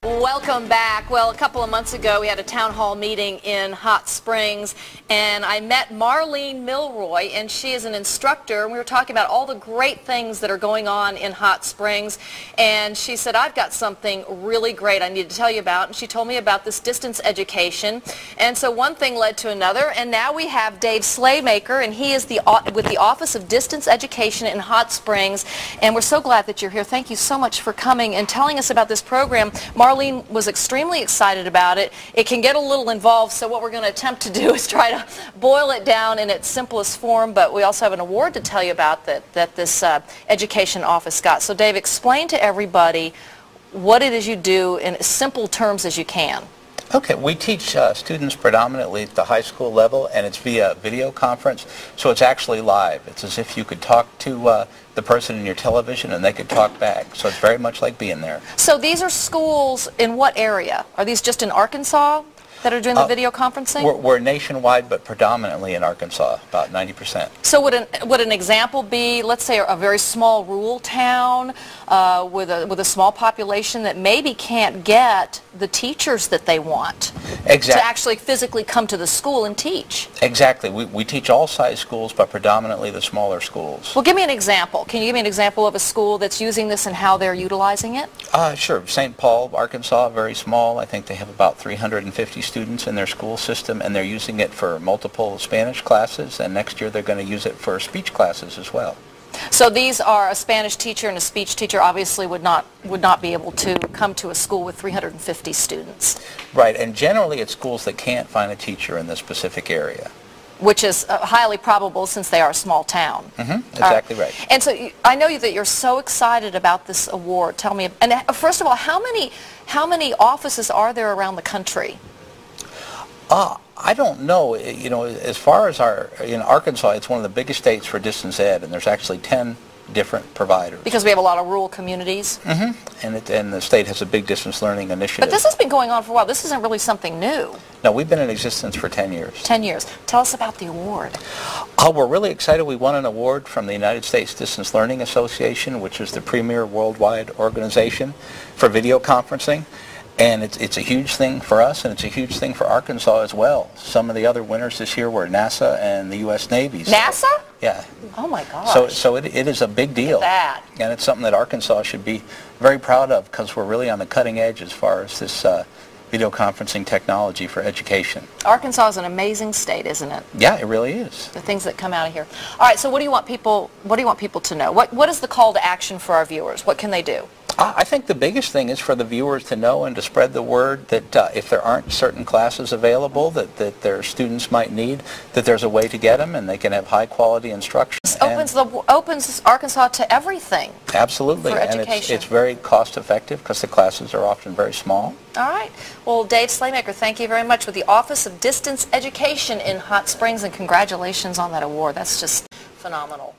Welcome back. Well, a couple of months ago we had a town hall meeting in Hot Springs, and I met Marlene Milroy, and she is an instructor, and we were talking about all the great things that are going on in Hot Springs, and she said, I've got something really great I need to tell you about, and she told me about this distance education, and so one thing led to another, and now we have Dave Slaymaker, and he is with the Office of Distance Education in Hot Springs, and we're so glad that you're here. Thank you so much for coming and telling us about this program. Marlene was extremely excited about it. It can get a little involved, so what we're going to attempt to do is try to boil it down in its simplest form, but we also have an award to tell you about that this education office got. So Dave, explain to everybody what it is you do in as simple terms as you can. Okay, we teach students predominantly at the high school level, and it's via video conference, so it's actually live. It's as if you could talk to the person in your television and they could talk back, so it's very much like being there. So these are schools in what area? Are these just in Arkansas that are doing the video conferencing? We're nationwide, but predominantly in Arkansas, about 90%. So would an example be, let's say, a very small rural town with a small population that maybe can't get the teachers that they want to actually physically come to the school and teach? Exactly. We teach all size schools, but predominantly the smaller schools. Well, give me an example. Can you give me an example of a school that's using this and how they're utilizing it? Sure. St. Paul, Arkansas, very small. I think they have about 350 students in their school system, and they're using it for multiple Spanish classes, and next year they're going to use it for speech classes as well. So these are a Spanish teacher and a speech teacher obviously would not be able to come to a school with 350 students. Right, and generally it's schools that can't find a teacher in this specific area. Which is highly probable since they are a small town. Exactly right. And so I know that you're so excited about this award. Tell me, and first of all, how many offices are there around the country? I don't know. You know, as far as in Arkansas, it's one of the biggest states for distance ed, and there's actually 10 different providers. Because we have a lot of rural communities? And the state has a big distance learning initiative. But this has been going on for a while. This isn't really something new. No, we've been in existence for 10 years. 10 years. Tell us about the award. We're really excited. We won an award from the United States Distance Learning Association, which is the premier worldwide organization for video conferencing. And it's a huge thing for us, and it's a huge thing for Arkansas as well. Some of the other winners this year were NASA and the U.S. Navy. NASA? Yeah. Oh my gosh. So it is a big deal. Look at that. And it's something that Arkansas should be very proud of, because we're really on the cutting edge as far as this video conferencing technology for education. Arkansas is an amazing state, isn't it? Yeah, it really is. The things that come out of here. All right, so what do you want people to know? What is the call to action for our viewers? What can they do? I think the biggest thing is for the viewers to know and to spread the word that if there aren't certain classes available that their students might need, that there's a way to get them and they can have high quality instruction. This opens Arkansas to everything. Absolutely. For and education. it's very cost effective because the classes are often very small. All right. Well, Dave Slaymaker, thank you very much with the Office of Distance Education in Hot Springs, and congratulations on that award. That's just phenomenal.